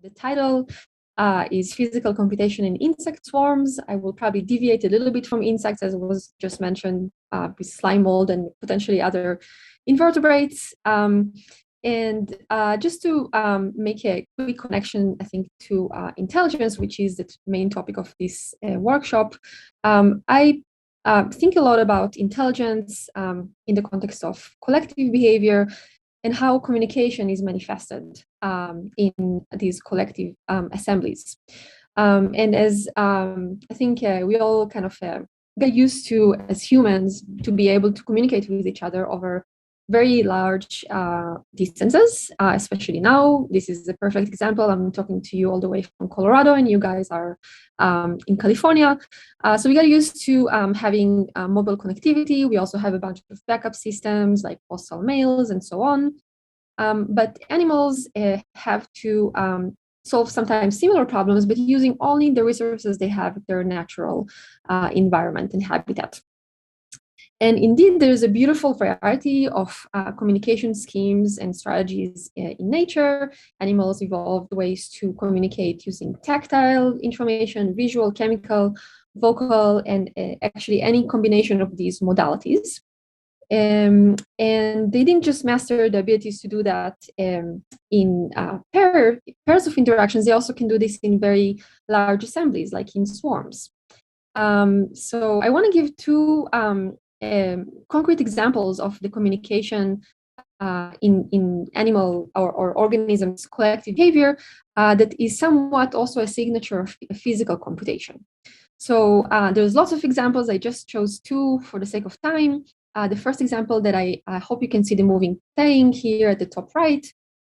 The title is Physical Computation in Insect Swarms. I will probably deviate a little bit from insects, as was just mentioned, with slime mold and potentially other invertebrates. And just to make a quick connection, I think, to intelligence, which is the main topic of this workshop, I think a lot about intelligence in the context of collective behavior and how communication is manifested in these collective assemblies. And as I think we all kind of get used to, as humans, to be able to communicate with each other over very large distances, especially now. This is a perfect example. I'm talking to you all the way from Colorado, and you guys are in California. So we got used to having mobile connectivity. We also have a bunch of backup systems like postal mails and so on. But animals have to solve sometimes similar problems, but using only the resources they have, their natural environment and habitat. And indeed, there's a beautiful variety of communication schemes and strategies in nature. Animals evolved ways to communicate using tactile information, visual, chemical, vocal, and actually any combination of these modalities. And they didn't just master the abilities to do that in pairs of interactions, they also can do this in very large assemblies, like in swarms. So I want to give two concrete examples of the communication in animal or organisms' collective behavior that is somewhat also a signature of physical computation. So there's lots of examples. I just chose two for the sake of time. The first example that I hope you can see the moving thing here at the top right,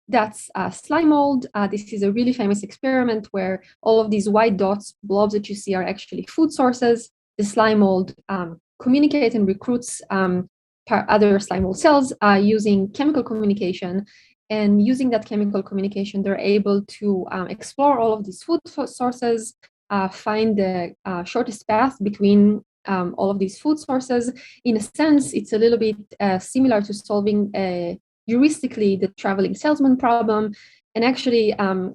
that's slime mold. This is a really famous experiment where all of these white dots, blobs that you see are actually food sources. The slime mold communicate and recruits other slime mold cells using chemical communication. And using that chemical communication, they're able to explore all of these food sources, find the shortest path between all of these food sources. In a sense, it's a little bit similar to solving heuristically the traveling salesman problem. And actually,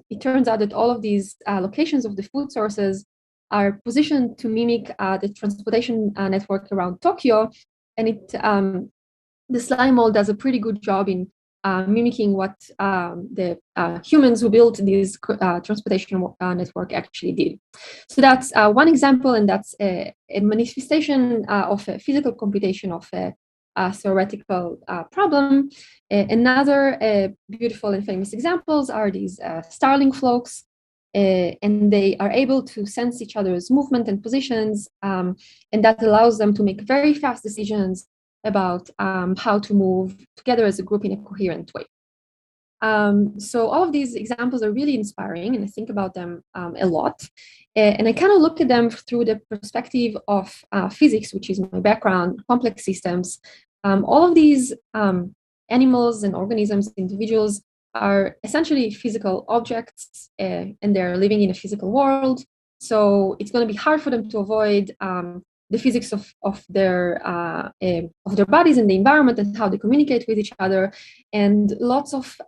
it turns out that all of these locations of the food sources are positioned to mimic the transportation network around Tokyo. And the slime mold does a pretty good job in mimicking what the humans who built this transportation network actually did. So that's one example, and that's a manifestation of a physical computation of a theoretical problem. Another beautiful and famous examples are these starling flocks, and they are able to sense each other's movement and positions, and that allows them to make very fast decisions about how to move together as a group in a coherent way. So all of these examples are really inspiring, and I think about them a lot. And I kind of look at them through the perspective of physics, which is my background, complex systems. All of these animals and organisms, individuals, are essentially physical objects, and they're living in a physical world. So it's going to be hard for them to avoid the physics of their bodies and the environment and how they communicate with each other. And lots of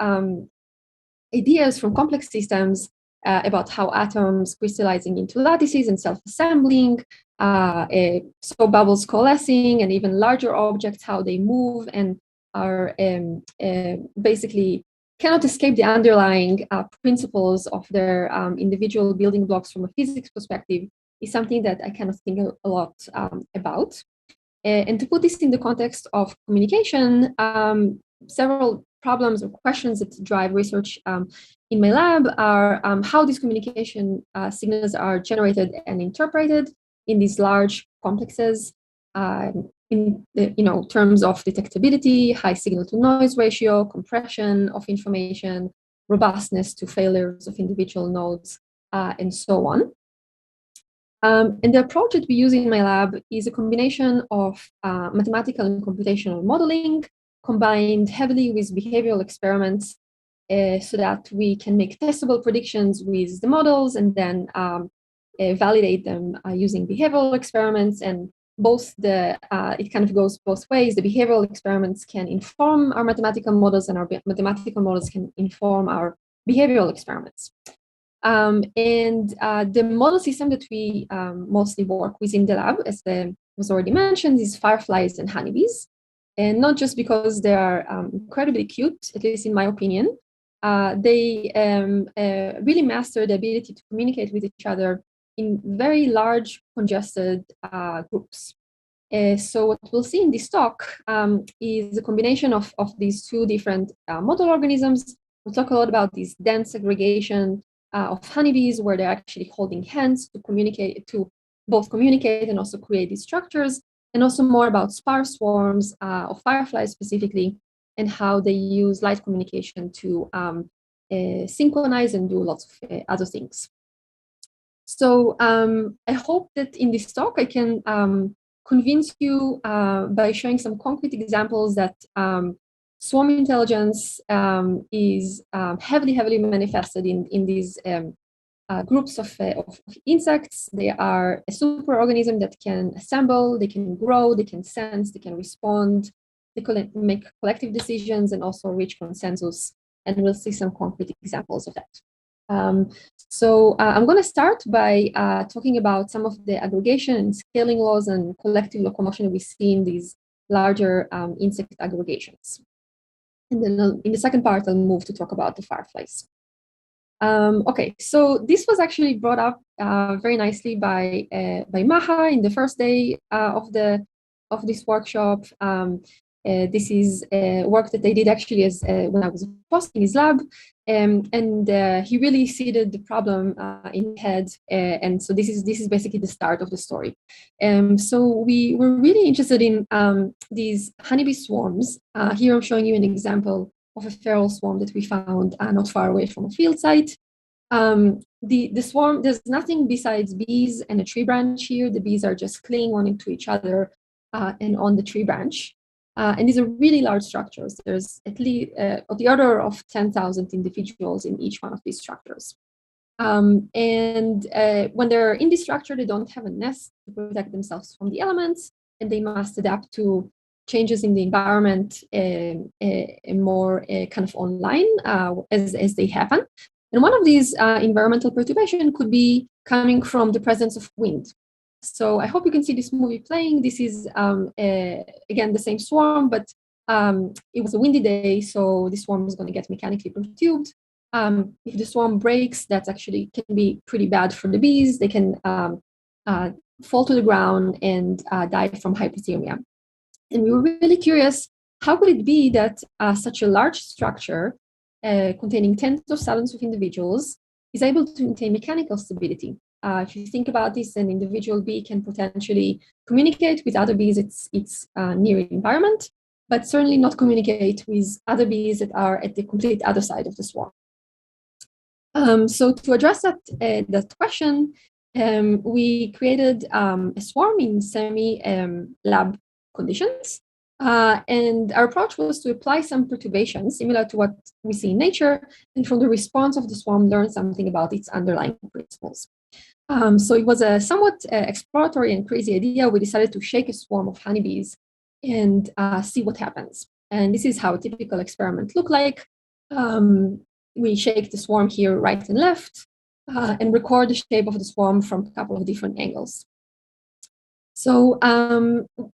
ideas from complex systems about how atoms crystallizing into lattices and self-assembling, so bubbles coalescing, and even larger objects, how they move and are basically cannot escape the underlying principles of their individual building blocks from a physics perspective, is something that I kind of think a lot about. And to put this in the context of communication, several problems or questions that drive research in my lab are how these communication signals are generated and interpreted in these large complexes, in the, terms of detectability, high signal-to-noise ratio, compression of information, robustness to failures of individual nodes, and so on. And the approach that we use in my lab is a combination of mathematical and computational modeling combined heavily with behavioral experiments so that we can make testable predictions with the models and then validate them using behavioral experiments. And both it kind of goes both ways. The behavioral experiments can inform our mathematical models, and our mathematical models can inform our behavioral experiments. The model system that we mostly work with in the lab, as was already mentioned, is fireflies and honeybees. And not just because they are incredibly cute, at least in my opinion, they really master the ability to communicate with each other in very large, congested groups. So what we'll see in this talk is a combination of these two different model organisms. We'll talk a lot about this dense segregation of honeybees, where they're actually holding hands to communicate, to both communicate and also create these structures, and also more about sparse swarms of fireflies specifically, and how they use light communication to synchronize and do lots of other things. So I hope that in this talk I can convince you by showing some concrete examples that swarm intelligence is heavily manifested in these groups of insects. They are a superorganism that can assemble, they can grow, they can sense, they can respond, they can make collective decisions and also reach consensus. And we'll see some concrete examples of that. So I'm going to start by talking about some of the aggregation and scaling laws and collective locomotion we see in these larger insect aggregations. And then in the second part, I'll move to talk about the fireflies. Okay, so this was actually brought up very nicely by Maha in the first day of this workshop. This is work that they did actually as when I was posting his lab, and he really seeded the problem in his head, and so this is basically the start of the story. So we were really interested in these honeybee swarms. Here I'm showing you an example of a feral swarm that we found not far away from a field site. The swarm, there's nothing besides bees and a tree branch here. The bees are just clinging on into each other and on the tree branch. And these are really large structures. There's at least of the order of 10,000 individuals in each one of these structures. When they're in this structure, they don't have a nest to protect themselves from the elements, and they must adapt to changes in the environment more kind of online as they happen. And one of these environmental perturbations could be coming from the presence of wind. So I hope you can see this movie playing. This is, again, the same swarm, but it was a windy day, so this swarm is going to get mechanically perturbed. If the swarm breaks, that actually can be pretty bad for the bees. They can fall to the ground and die from hypothermia. And we were really curious, how could it be that such a large structure containing tens of thousands of individuals is able to maintain mechanical stability? If you think about this, an individual bee can potentially communicate with other bees its near environment, but certainly not communicate with other bees that are at the complete other side of the swarm. So to address that question, we created a swarm in semi-lab conditions. And our approach was to apply some perturbations similar to what we see in nature, and from the response of the swarm, learn something about its underlying principles. So it was a somewhat exploratory and crazy idea. We decided to shake a swarm of honeybees and see what happens. And this is how a typical experiment looked like. We shake the swarm here right and left and record the shape of the swarm from a couple of different angles. So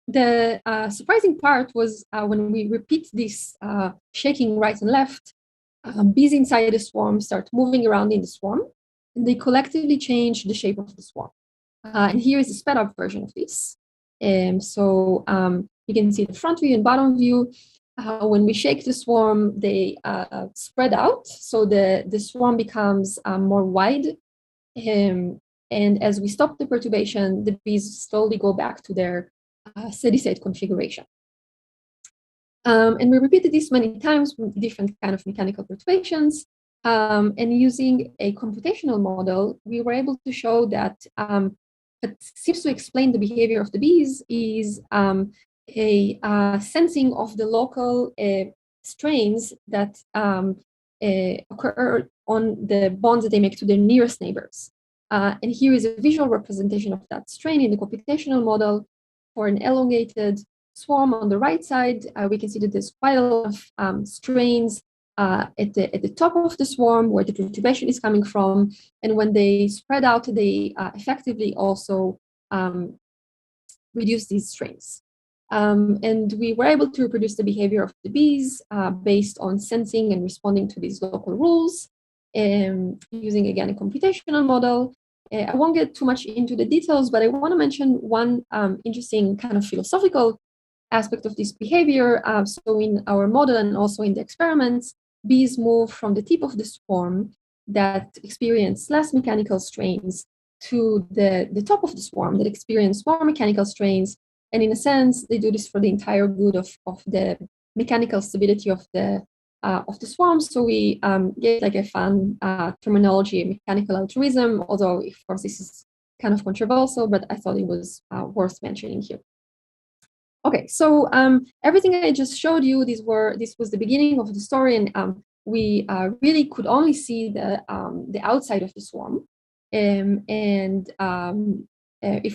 the surprising part was when we repeat this shaking right and left, bees inside the swarm start moving around in the swarm, and they collectively change the shape of the swarm. And here is a sped up version of this. So you can see the front view and bottom view. When we shake the swarm, they spread out. So the swarm becomes more wide. And as we stop the perturbation, the bees slowly go back to their steady state configuration. And we repeated this many times with different kind of mechanical perturbations. And using a computational model, we were able to show that what seems to explain the behavior of the bees is a sensing of the local strains that occur on the bonds that they make to their nearest neighbors. And here is a visual representation of that strain in the computational model for an elongated swarm on the right side. We can see that there's quite a lot of strains at the top of the swarm where the perturbation is coming from. And when they spread out, they effectively also reduce these strains. And we were able to reproduce the behavior of the bees based on sensing and responding to these local rules, using, again, a computational model. I won't get too much into the details, but I want to mention one interesting kind of philosophical aspect of this behavior. So in our model and also in the experiments, bees move from the tip of the swarm that experience less mechanical strains to the top of the swarm that experience more mechanical strains. And in a sense, they do this for the entire good of the mechanical stability of the swarm. So we get like a fun terminology, mechanical altruism, although of course this is kind of controversial, but I thought it was worth mentioning here. Okay, so everything I just showed you, this was the beginning of the story, and we really could only see the outside of the swarm. If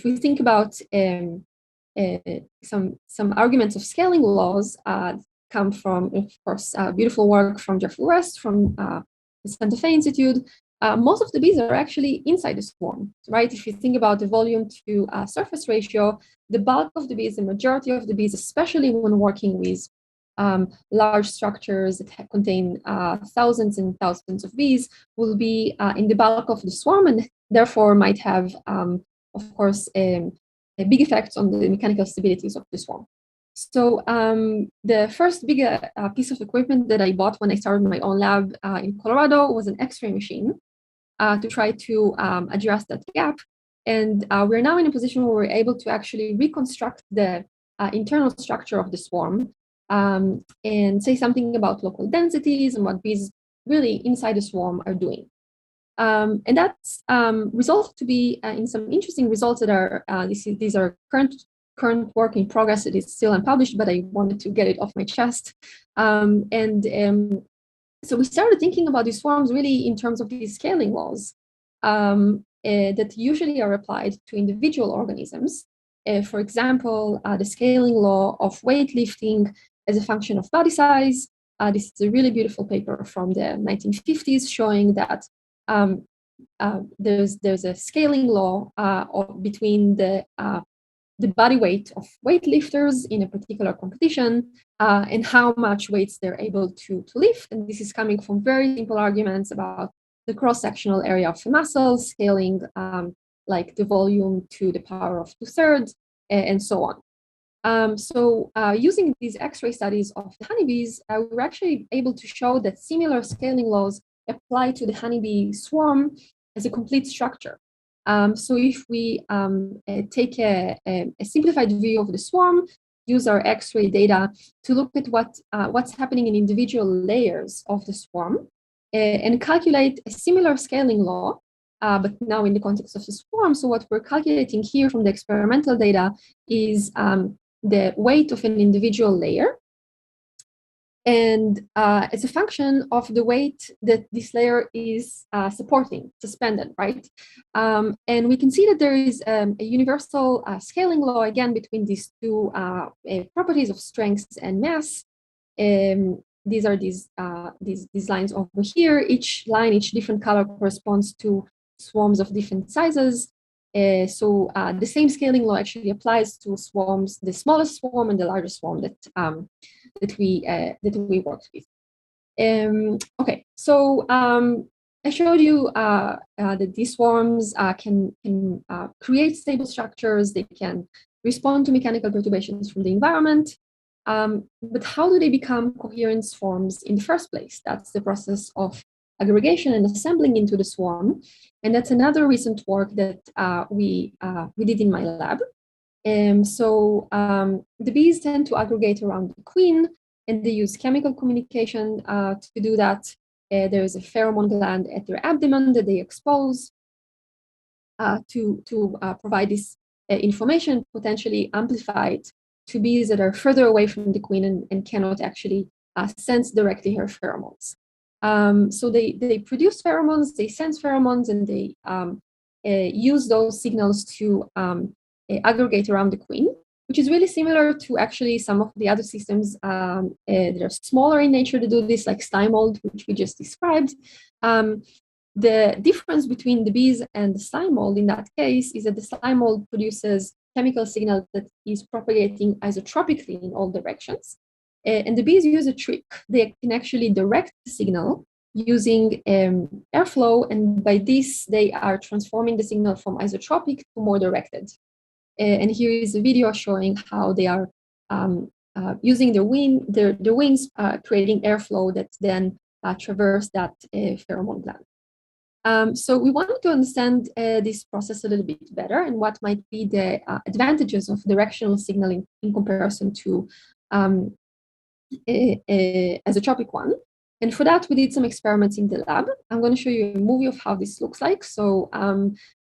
we think about some arguments of scaling laws, come from, of course, beautiful work from Jeffrey West from the Santa Fe Institute. Most of the bees are actually inside the swarm, right? If you think about the volume to surface ratio, the bulk of the bees, the majority of the bees, especially when working with large structures that contain thousands and thousands of bees, will be in the bulk of the swarm and therefore might have, of course, a big effects on the mechanical stabilities of the swarm. So the first big piece of equipment that I bought when I started my own lab in Colorado was an X-ray machine to try to address that gap. And we're now in a position where we're able to actually reconstruct the internal structure of the swarm and say something about local densities and what bees really inside the swarm are doing. And that's resulted to be in some interesting results that are, these are current work in progress. It is still unpublished, but I wanted to get it off my chest. So we started thinking about these swarms really in terms of these scaling laws that usually are applied to individual organisms. For example, the scaling law of weightlifting as a function of body size. This is a really beautiful paper from the 1950s showing that there's a scaling law between the body weight of weightlifters in a particular competition and how much weights they're able to lift. And this is coming from very simple arguments about the cross-sectional area of the muscle, scaling like the volume to the power of 2/3, and so on. So using these X-ray studies of the honeybees, we were actually able to show that similar scaling laws apply to the honeybee swarm as a complete structure. So if we take a simplified view of the swarm, use our X-ray data to look at what's happening in individual layers of the swarm and calculate a similar scaling law, but now in the context of the swarm. So what we're calculating here from the experimental data is the weight of an individual layer. And it's a function of the weight that this layer is supporting, suspended, right? And we can see that there is a universal scaling law, again, between these two properties of strength and mass. These are these lines over here. Each line, each different color corresponds to swarms of different sizes. So the same scaling law actually applies to swarms, the smallest swarm and the largest swarm that we worked with. Okay, so I showed you that these swarms can create stable structures. They can respond to mechanical perturbations from the environment. But how do they become coherent swarms in the first place? That's the process of aggregation and assembling into the swarm. And that's another recent work that we did in my lab. The bees tend to aggregate around the queen, and they use chemical communication to do that. There's a pheromone gland at their abdomen that they expose to provide this information, potentially amplified to bees that are further away from the queen and cannot actually sense directly her pheromones. So they produce pheromones, they sense pheromones, and they use those signals to aggregate around the queen. which is really similar to actually some of the other systems that are smaller in nature to do this, like slime mold, which we just described. The difference between the bees and the slime mold in that case is that the slime mold produces chemical signal that is propagating isotropically in all directions. And the bees use a trick. They can actually direct the signal using airflow, and by this, they are transforming the signal from isotropic to more directed. And here is a video showing how they are using their wings, creating airflow that then traverse that pheromone gland. So we wanted to understand this process a little bit better and what might be the advantages of directional signaling in comparison to isotropic one. And for that, we did some experiments in the lab. I'm going to show you a movie of how this looks like. So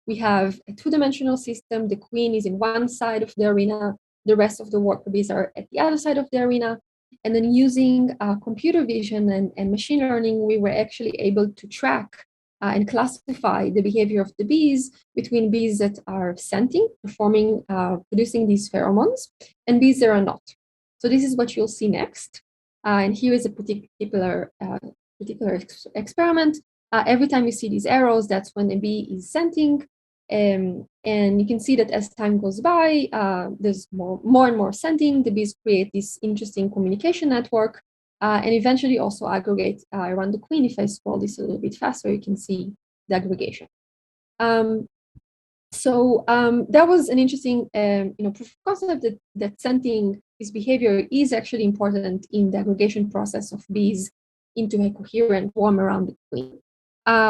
we have a two-dimensional system. The queen is in one side of the arena. The rest of the worker bees are at the other side of the arena. And then using computer vision and machine learning, we were actually able to track and classify the behavior of the bees between bees that are scenting, producing these pheromones, and bees that are not. So this is what you'll see next. And here is a particular experiment. Every time you see these arrows, that's when a bee is scenting. And you can see that as time goes by, there's more and more scenting. The bees create this interesting communication network and eventually also aggregate around the queen. If I scroll this a little bit faster, you can see the aggregation. So that was an interesting proof of concept that scenting, this behavior, is actually important in the aggregation process of bees into a coherent swarm around the queen.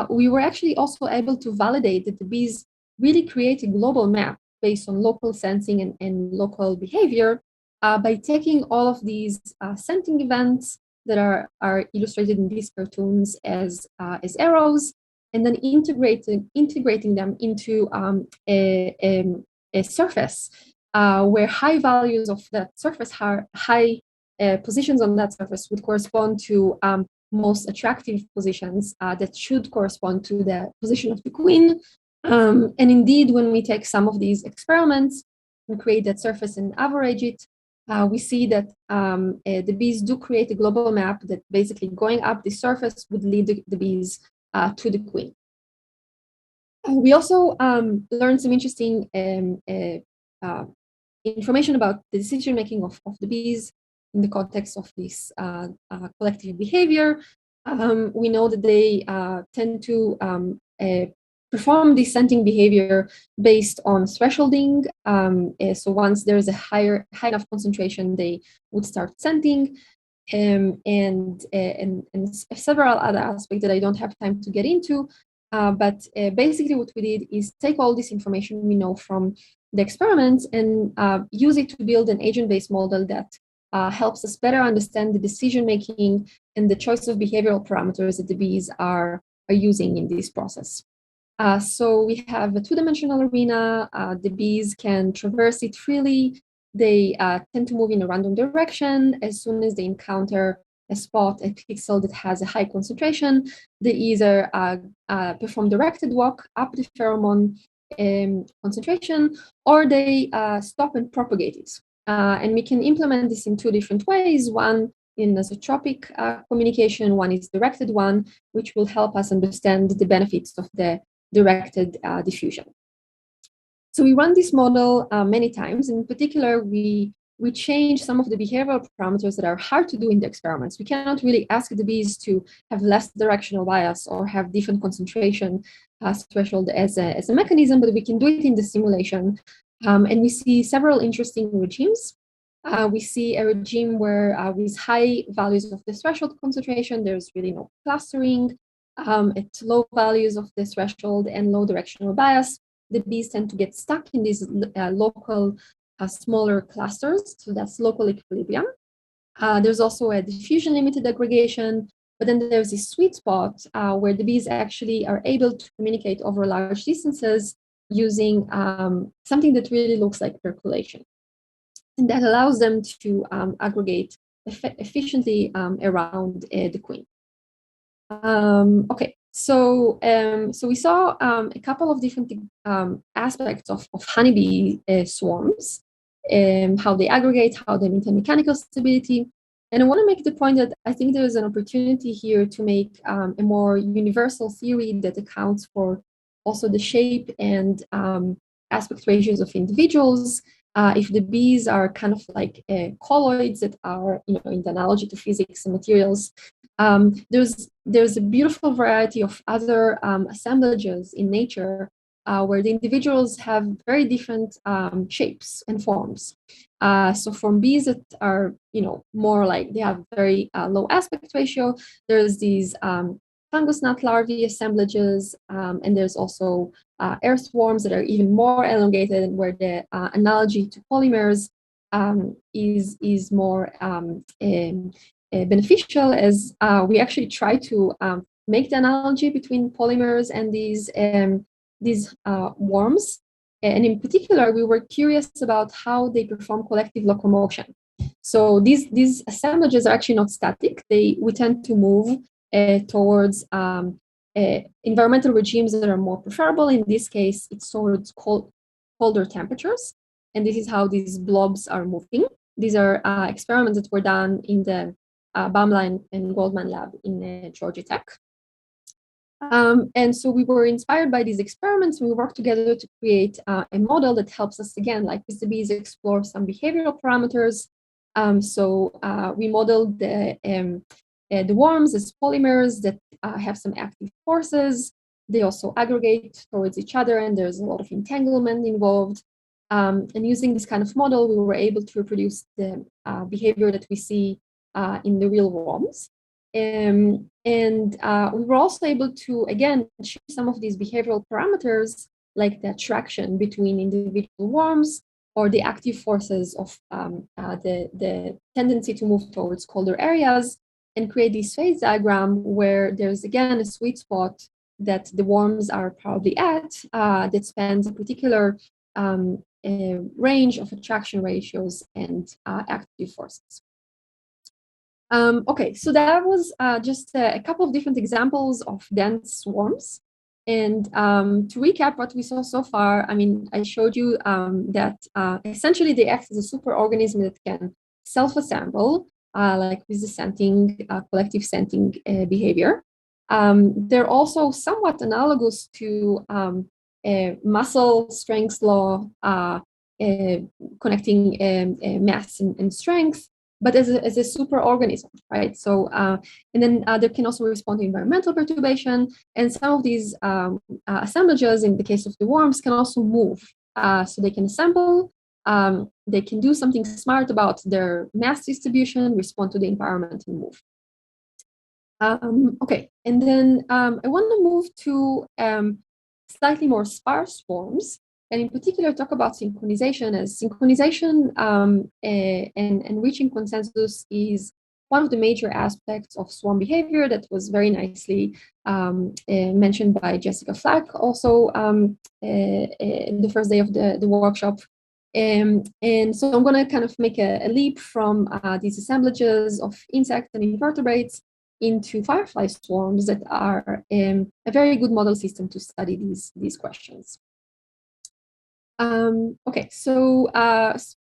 We were actually also able to validate that the bees really create a global map based on local sensing and local behavior by taking all of these scenting events that are illustrated in these cartoons as arrows, and then integrating them into a surface where high values of that surface, high positions on that surface would correspond to most attractive positions that should correspond to the position of the queen. And indeed, when we take some of these experiments and create that surface and average it, we see that the bees do create a global map that basically going up the surface would lead the bees to the queen. We also learned some interesting information about the decision-making of the bees in the context of this collective behavior. We know that they tend to perform this scenting behavior based on thresholding. So once there's a high enough concentration, they would start scenting. And several other aspects that I don't have time to get into. But basically what we did is take all this information we know from the experiments and use it to build an agent-based model that helps us better understand the decision-making and the choice of behavioral parameters that the bees are using in this process. So we have a two-dimensional arena. The bees can traverse it freely. They tend to move in a random direction. As soon as they encounter a spot, a pixel that has a high concentration, they either perform directed walk up the pheromone concentration, or they stop and propagate it. And we can implement this in two different ways. One in isotropic communication, one is directed one, which will help us understand the benefits of the directed diffusion. So we run this model many times. In particular, we change some of the behavioral parameters that are hard to do in the experiments. We cannot really ask the bees to have less directional bias or have different concentration threshold as a mechanism, but we can do it in the simulation. And we see several interesting regimes. We see a regime where with high values of the threshold concentration, there's really no clustering. At low values of the threshold and low directional bias, the bees tend to get stuck in these local smaller clusters. So that's local equilibrium. There's also a diffusion limited aggregation, but then there's this sweet spot where the bees actually are able to communicate over large distances using something that really looks like percolation. And that allows them to aggregate efficiently around the queen. Okay, so we saw a couple of different aspects of honeybee swarms. how they aggregate, how they maintain mechanical stability. And I want to make the point that I think there is an opportunity here to make a more universal theory that accounts for also the shape and aspect ratios of individuals. If the bees are kind of like colloids that are, in the analogy to physics and materials, there's a beautiful variety of other assemblages in nature where the individuals have very different shapes and forms. So from bees that are, more like they have very low aspect ratio, there's these fungus gnat larvae assemblages, and there's also earthworms that are even more elongated, and where the analogy to polymers is more beneficial, as we actually try to make the analogy between polymers and these worms. And in particular, we were curious about how they perform collective locomotion. So these assemblages are actually not static. We tend to move towards environmental regimes that are more preferable. In this case, it's towards colder temperatures. And this is how these blobs are moving. These are experiments that were done in the Baumler and Goldman lab in Georgia Tech. And so we were inspired by these experiments. We worked together to create a model that helps us, again, like with the bees, explore some behavioral parameters. So we modeled the worms as polymers that have some active forces. They also aggregate towards each other, and there's a lot of entanglement involved. And using this kind of model, we were able to reproduce the behavior that we see in the real worms. And we were also able to, again, choose some of these behavioral parameters, like the attraction between individual worms or the active forces of the tendency to move towards colder areas, and create this phase diagram where there's, again, a sweet spot that the worms are probably at that spans a particular range of attraction ratios and active forces. Okay, so that was just a couple of different examples of dense swarms. And to recap what we saw so far, I mean, I showed you that essentially they act as a superorganism that can self-assemble, like with the scenting, collective scenting behavior. They're also somewhat analogous to muscle strength law, connecting mass and strength, but as a superorganism, right? So, and then they can also respond to environmental perturbation, and some of these assemblages, in the case of the worms, can also move. So they can assemble, they can do something smart about their mass distribution, respond to the environment, and move. Okay, and then I want to move to slightly more sparse forms, and in particular talk about synchronization, as synchronization and reaching consensus is one of the major aspects of swarm behavior that was very nicely mentioned by Jessica Flack also the first day of the workshop. And so I'm going to kind of make a leap from these assemblages of insects and invertebrates into firefly swarms that are a very good model system to study these questions. Okay, so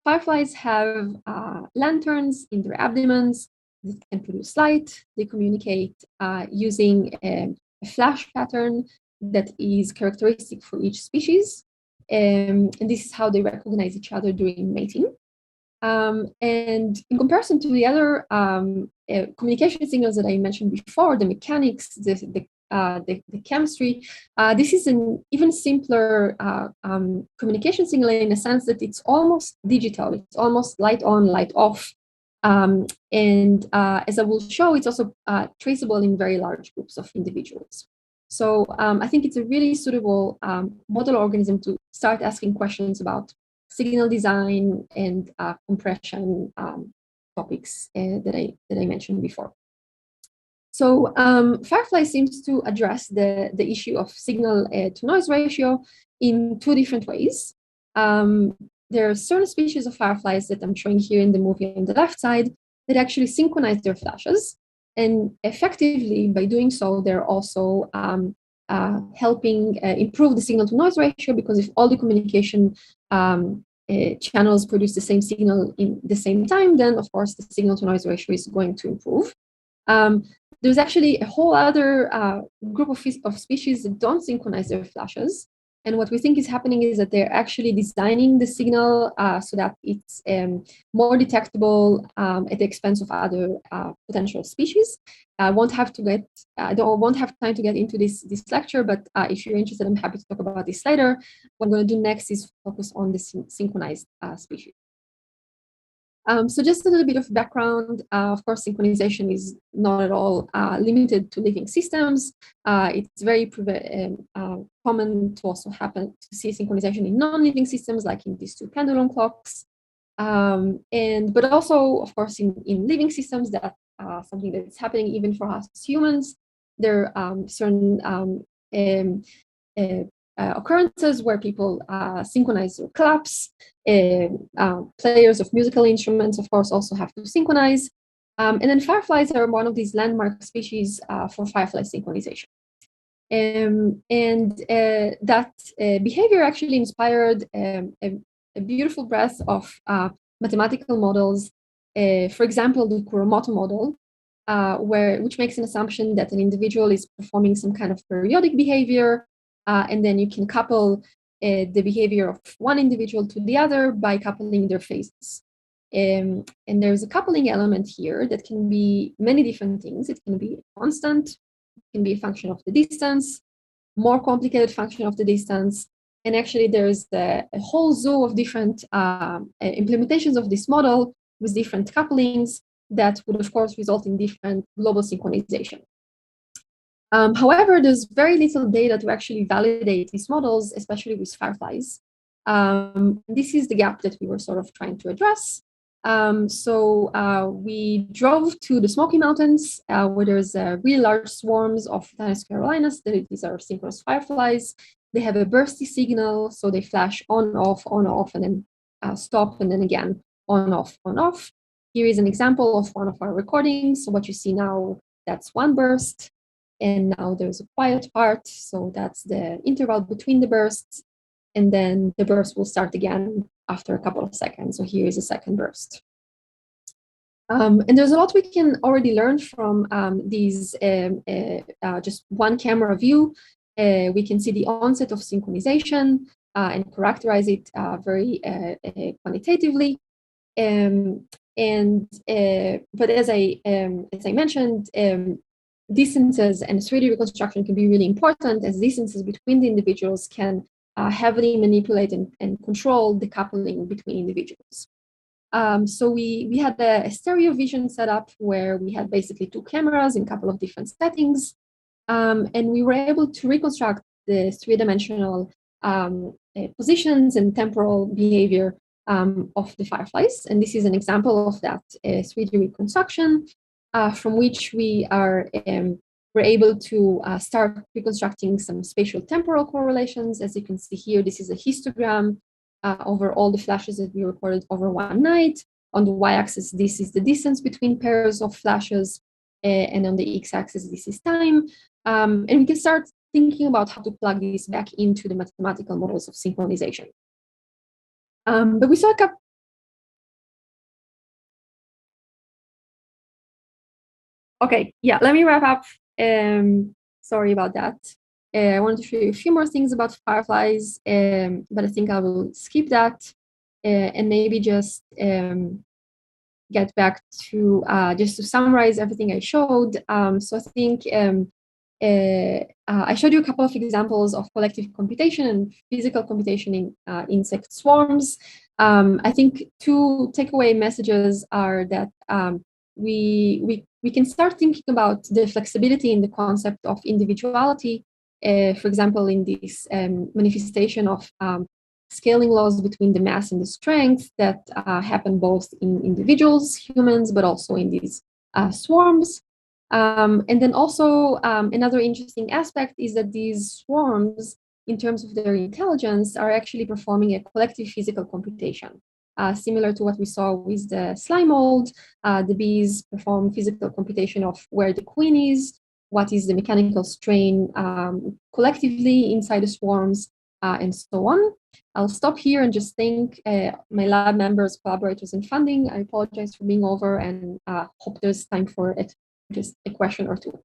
fireflies have lanterns in their abdomens that can produce light. They communicate using a flash pattern that is characteristic for each species. And this is how they recognize each other during mating. And in comparison to the other communication signals that I mentioned before, the mechanics, the chemistry, this is an even simpler communication signal in the sense that it's almost digital. It's almost light on, light off. And as I will show, it's also traceable in very large groups of individuals. So I think it's a really suitable model organism to start asking questions about signal design and compression topics that I mentioned before. So Firefly seems to address the issue of signal to noise ratio in two different ways. There are certain species of fireflies that I'm showing here in the movie on the left side that actually synchronize their flashes. And effectively, by doing so, they're also helping improve the signal to noise ratio, because if all the communication channels produce the same signal in the same time, then of course the signal to noise ratio is going to improve. There's actually a whole other group of species that don't synchronize their flashes. And what we think is happening is that they're actually designing the signal so that it's more detectable at the expense of other potential species. I won't have time to get into this lecture, but if you're interested, I'm happy to talk about this later. What I'm going to do next is focus on the synchronized species. So just a little bit of background. Of course, synchronization is not at all limited to living systems. It's very common to also happen to see synchronization in non-living systems, like in these two pendulum clocks. But also, of course, in living systems, that something that's happening even for us humans. There are certain occurrences where people synchronize their claps. Players of musical instruments, of course, also have to synchronize. And then fireflies are one of these landmark species for firefly synchronization. That behavior actually inspired a beautiful breadth of mathematical models. For example, the Kuromoto model, which makes an assumption that an individual is performing some kind of periodic behavior, and then you can couple the behavior of one individual to the other by coupling their phases. And there's a coupling element here that can be many different things. It can be a constant, it can be a function of the distance, more complicated function of the distance. And actually, there's a whole zoo of different implementations of this model with different couplings that would, of course, result in different global synchronization. However, there's very little data to actually validate these models, especially with fireflies. This is the gap that we were sort of trying to address. We drove to the Smoky Mountains, where there's really large swarms of Tithonus carolinas. These are synchronous fireflies. They have a bursty signal, so they flash on, off, and then stop, and then again, on, off, on, off. Here is an example of one of our recordings. So what you see now, that's one burst. And now there's a quiet part. So that's the interval between the bursts. And then the burst will start again after a couple of seconds. So here is a second burst. And there's a lot we can already learn from these just one camera view. We can see the onset of synchronization and characterize it very quantitatively. But as I mentioned, distances and 3D reconstruction can be really important, as distances between the individuals can heavily manipulate and control the coupling between individuals. So we had a stereo vision setup where we had basically two cameras in a couple of different settings, and we were able to reconstruct the three-dimensional positions and temporal behavior of the fireflies. And this is an example of that 3D reconstruction, from which we're able to start reconstructing some spatial temporal correlations. As you can see here, this is a histogram over all the flashes that we recorded over one night. On the y-axis, this is the distance between pairs of flashes, and on the x-axis, this is time. And we can start thinking about how to plug this back into the mathematical models of synchronization. But we saw a couple. Okay, yeah, let me wrap up. Sorry about that. I wanted to show you a few more things about fireflies, but I think I will skip that and maybe just get back to just to summarize everything I showed. So I think I showed you a couple of examples of collective computation and physical computation in insect swarms. I think two takeaway messages are that we can start thinking about the flexibility in the concept of individuality. For example, in this manifestation of scaling laws between the mass and the strength that happen both in individuals, humans, but also in these swarms. And then also another interesting aspect is that these swarms, in terms of their intelligence, are actually performing a collective physical computation. Similar to what we saw with the slime mold, the bees perform physical computation of where the queen is, what is the mechanical strain collectively inside the swarms, and so on. I'll stop here and just thank my lab members, collaborators, and funding. I apologize for being over, and hope there's time for it, just a question or two.